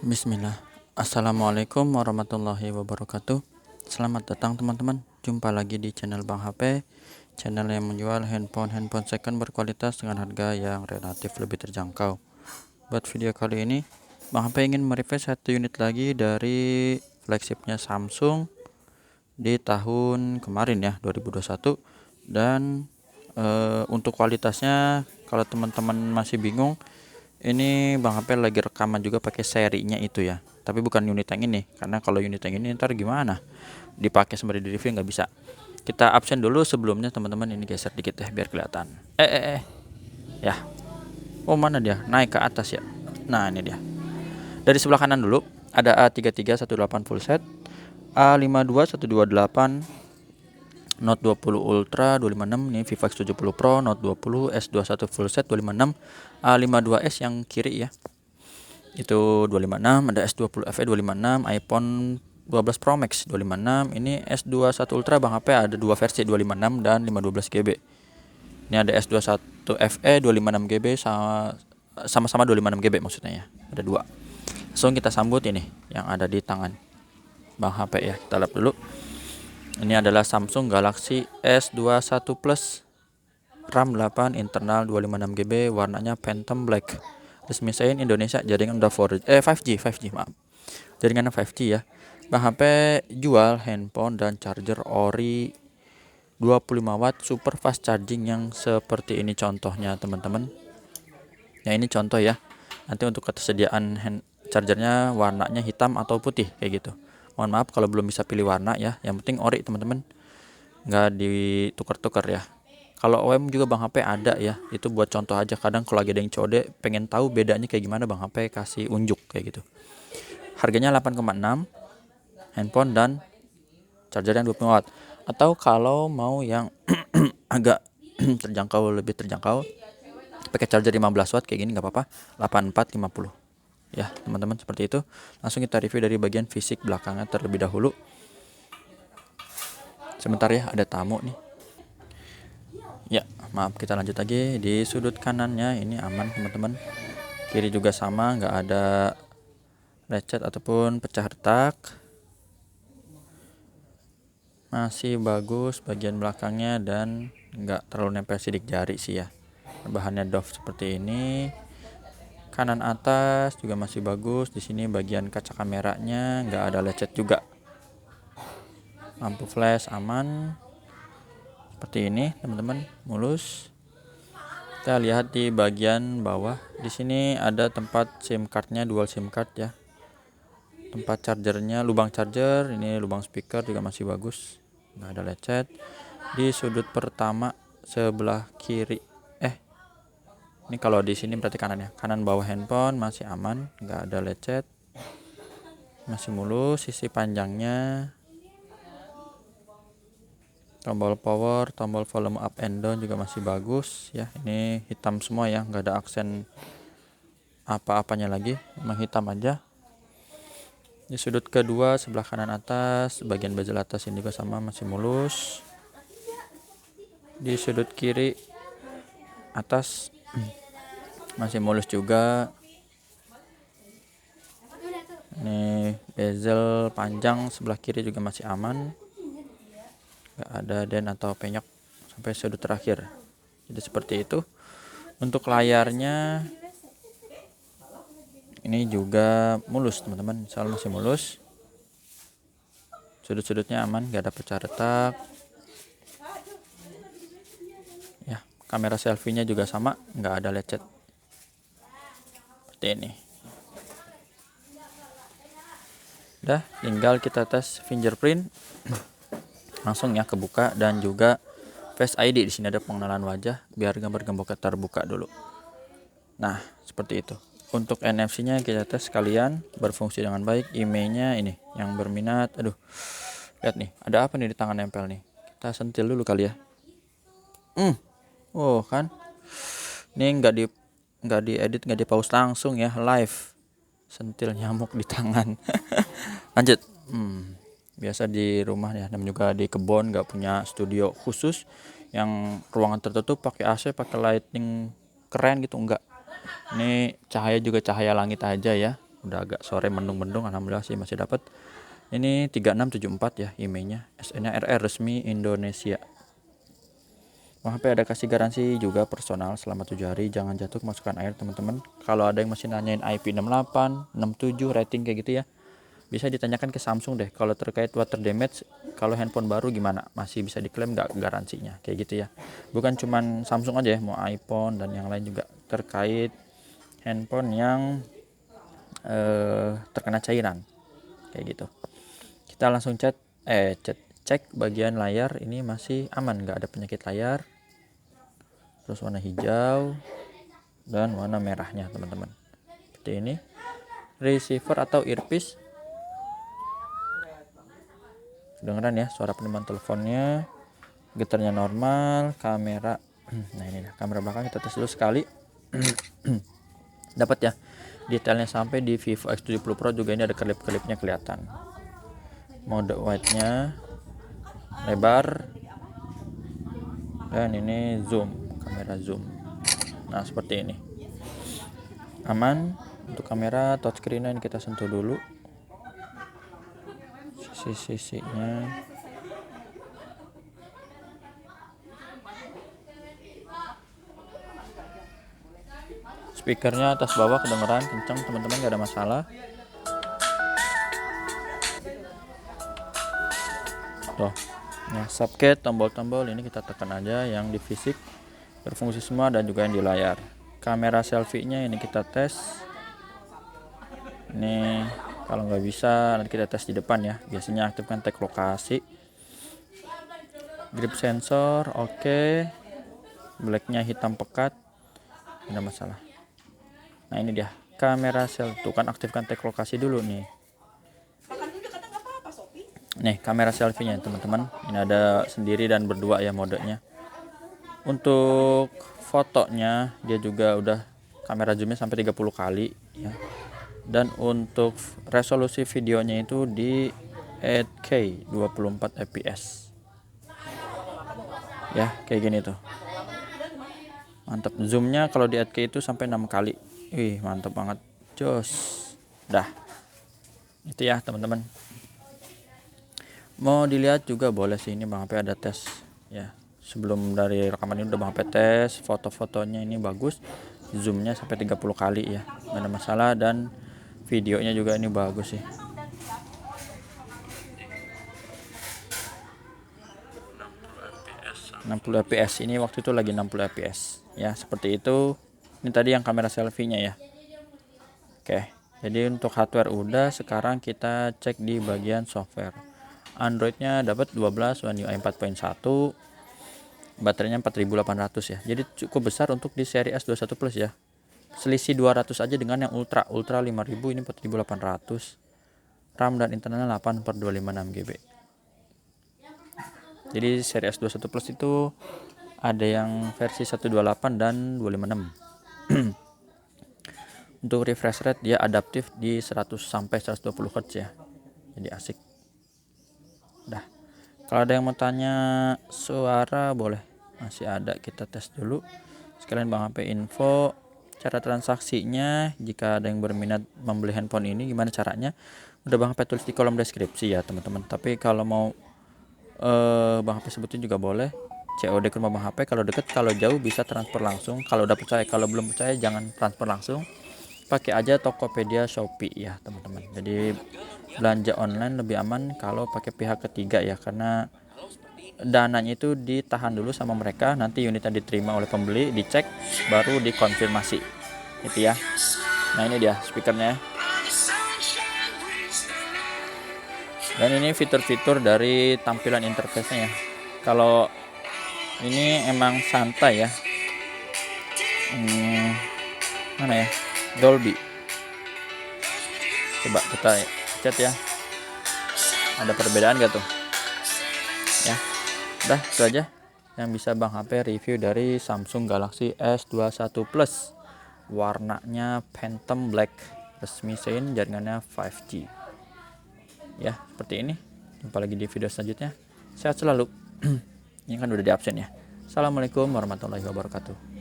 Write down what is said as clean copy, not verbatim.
Bismillah. Assalamualaikum warahmatullahi wabarakatuh. Selamat datang teman-teman. Jumpa lagi di channel Bang HP, channel yang menjual handphone second berkualitas dengan harga yang relatif lebih terjangkau. Buat video kali ini, Bang HP ingin mereview satu unit lagi dari flagshipnya Samsung di tahun kemarin ya, 2021. Dan untuk kualitasnya, kalau teman-teman masih bingung, ini Bang HP lagi rekaman juga pakai serinya itu ya, tapi bukan unit yang ini, karena kalau unit yang ini ntar gimana dipakai sembari di review, nggak bisa. Kita absen dulu sebelumnya teman-teman, ini geser dikit ya biar kelihatan. Ya, oh mana dia, naik ke atas ya. Nah ini dia, dari sebelah kanan dulu ada A3318 full set, A52 128, Note 20 Ultra 256, ini Vivax 70 Pro, Note 20, S21 full set 256, A52s yang kiri ya, itu 256, ada S20 FE 256, iPhone 12 Pro Max 256, ini S21 Ultra Bang HP ada dua versi, 256 dan 512 GB. Ini ada S21 FE 256 GB sama-sama 256 GB maksudnya ya, ada dua. Langsung kita sambut ini yang ada di tangan Bang HP ya, kita lihat dulu. Ini adalah Samsung Galaxy S21 Plus, RAM 8, internal 256 GB, warnanya Phantom Black. Resmi saya Indonesia, jaringan udah 5G, maaf. Jaringan 5G ya. Bang HP jual handphone dan charger ori 25 watt super fast charging yang seperti ini contohnya teman-teman. Ya ini contoh ya. Nanti untuk ketersediaan chargernya warnanya hitam atau putih kayak gitu. Mohon maaf kalau belum bisa pilih warna ya. Yang penting ori teman-teman, nggak ditukar-tukar ya. Kalau OEM juga Bang HP ada ya, itu buat contoh aja. Kadang kalau lagi ada yang COD pengen tahu bedanya kayak gimana, Bang HP kasih unjuk kayak gitu. Harganya 8,6, handphone dan charger yang 20 watt. Atau kalau mau yang agak lebih terjangkau, pakai charger 15 watt kayak gini nggak apa-apa, 8450 ya teman-teman, seperti itu. Langsung kita review dari bagian fisik belakangnya terlebih dahulu. Sebentar ya, ada tamu nih. Ya, maaf, kita lanjut lagi. Di sudut kanannya ini aman teman-teman. Kiri juga sama, nggak ada lecet ataupun pecah retak. Masih bagus bagian belakangnya dan nggak terlalu nempel sidik jari sih ya. Bahannya doff seperti ini. Kanan atas juga masih bagus. Di sini bagian kaca kameranya nggak ada lecet juga. Lampu flash aman. Seperti ini teman-teman, mulus. Kita lihat di bagian bawah. Di sini ada tempat SIM cardnya, dual SIM card ya. Tempat chargernya, lubang charger, ini lubang speaker juga masih bagus, nggak ada lecet. Di sudut pertama sebelah kiri, ini kalau di sini berarti kanan ya. Kanan bawah handphone masih aman, nggak ada lecet, masih mulus. Sisi panjangnya, tombol power, tombol volume up and down juga masih bagus ya. Ini hitam semua ya, nggak ada aksen apa-apanya lagi, memang hitam aja. Di sudut kedua sebelah kanan atas, bagian bezel atas ini juga sama, masih mulus. Di sudut kiri atas masih mulus juga. Ini bezel panjang sebelah kiri juga masih aman, nggak ada den atau penyok sampai sudut terakhir. Jadi seperti itu. Untuk layarnya ini juga mulus teman-teman, selalu masih mulus. Sudut-sudutnya aman, nggak ada pecah retak ya. Kamera selfie-nya juga sama, nggak ada lecet seperti ini. Udah, tinggal kita tes fingerprint langsung ya, kebuka. Dan juga Face ID, di sini ada pengenalan wajah biar gambar gemboknya terbuka dulu. Nah seperti itu. Untuk NFC-nya kita tes sekalian, berfungsi dengan baik. IMEI-nya ini yang berminat, aduh, lihat nih, ada apa nih di tangan nempel nih. Kita sentil dulu kali ya. Oh kan, ini nggak diedit, nggak di pause, langsung ya live sentil nyamuk di tangan. Lanjut. Biasa di rumah ya, dan juga di kebun, nggak punya studio khusus yang ruangan tertutup pakai AC, pakai lighting keren gitu, enggak. Ini cahaya juga cahaya langit aja ya, udah agak sore mendung-mendung, alhamdulillah sih masih dapat. Ini 3674 ya emailnya, SN-nya RR resmi Indonesia. Bang HP ada kasih garansi juga personal selama 7 hari, jangan jatuh kemasukan air teman-teman. Kalau ada yang masih nanyain IP68, 67 rating kayak gitu ya, bisa ditanyakan ke Samsung deh. Kalau terkait water damage, kalau handphone baru gimana, masih bisa diklaim nggak garansinya kayak gitu ya. Bukan cuman Samsung aja ya, mau iPhone dan yang lain juga terkait handphone yang terkena cairan kayak gitu. Kita langsung cek bagian layar, ini masih aman, nggak ada penyakit layar. Terus warna hijau dan warna merahnya teman-teman seperti ini. Receiver atau earpiece, kedengeran ya suara penemuan teleponnya, getarnya normal. Kamera, nah ini kamera belakang kita tes dulu sekali. Dapat ya detailnya sampai di Vivo X70 Pro juga. Ini ada kelip-kelipnya kelihatan. Mode wide-nya lebar, dan ini zoom, kamera zoom. Nah seperti ini, aman. Untuk kamera touchscreen-nya ini kita sentuh dulu sisi-sisinya. Speakernya atas bawah kedengeran kencang teman-teman, gak ada masalah. Tuh, nah subcat, tombol-tombol ini kita tekan aja yang di fisik, berfungsi semua, dan juga yang di layar. Kamera selfie-nya ini kita tes. Ini kalau nggak bisa nanti kita tes di depan ya. Biasanya aktifkan tag lokasi. Grip sensor oke. Blacknya hitam pekat, tidak masalah. Nah ini dia kamera selfie. Tuh kan aktifkan tag lokasi dulu nih. Nih kamera selfie-nya teman-teman. Ini ada sendiri dan berdua ya modenya. Untuk fotonya dia juga udah kamera zoomnya sampai 30 kali ya. Dan untuk resolusi videonya itu di 8K 24 fps ya, kayak gini tuh, mantap. Zoomnya kalau di 8K itu sampai 6 kali. Wih mantap banget, jos. Dah itu ya teman-teman. Mau dilihat juga boleh sih, ini Bang HP ada tes ya. Sebelum dari rekaman ini udah Bang HP tes foto-fotonya, ini bagus, zoomnya sampai 30 kali ya, nggak ada masalah. Dan videonya juga ini bagus sih. 60 fps, ini waktu itu lagi 60 fps ya, seperti itu. Ini tadi yang kamera selfie-nya ya. Oke, jadi untuk hardware udah, sekarang kita cek di bagian software. Android-nya dapat 12 One UI 4.1, baterainya 4800 ya. Jadi cukup besar untuk di seri S21 Plus ya. Selisih 200 aja dengan yang Ultra 5000, ini 4800. RAM dan internalnya 8/256 GB. Jadi seri S21 Plus itu ada yang versi 128 dan 256. Untuk refresh rate dia adaptif di 100 sampai 120 Hz ya. Jadi asik. Dah. Kalau ada yang mau tanya suara boleh, masih ada, kita tes dulu. Sekalian Bang HP info cara transaksinya. Jika ada yang berminat membeli handphone ini gimana caranya, udah Bang HP tulis di kolom deskripsi ya teman-teman. Tapi kalau mau Bang HP sebutin juga boleh. COD ke rumah Bang HP, kalau deket, kalau jauh bisa transfer langsung. Kalau udah percaya, kalau belum percaya jangan transfer langsung, pakai aja Tokopedia, Shopee ya teman-teman. Jadi belanja online lebih aman kalau pakai pihak ketiga ya, karena dananya itu ditahan dulu sama mereka, nanti unitnya diterima oleh pembeli, dicek, baru dikonfirmasi itu ya. Nah ini dia speakernya. Dan ini fitur-fitur dari tampilan interface-nya ya. Kalau ini emang santai ya. Mana ya? Dolby. Coba kita chat ya. Ada perbedaan gak tuh? Ya. Udah itu aja yang bisa Bang HP review dari Samsung Galaxy S21 Plus. Warnanya Phantom Black, resmi sein, jaringannya 5G. Ya, seperti ini. Jumpa lagi di video selanjutnya. Sehat selalu. Ini kan udah di absen ya. Assalamualaikum warahmatullahi wabarakatuh.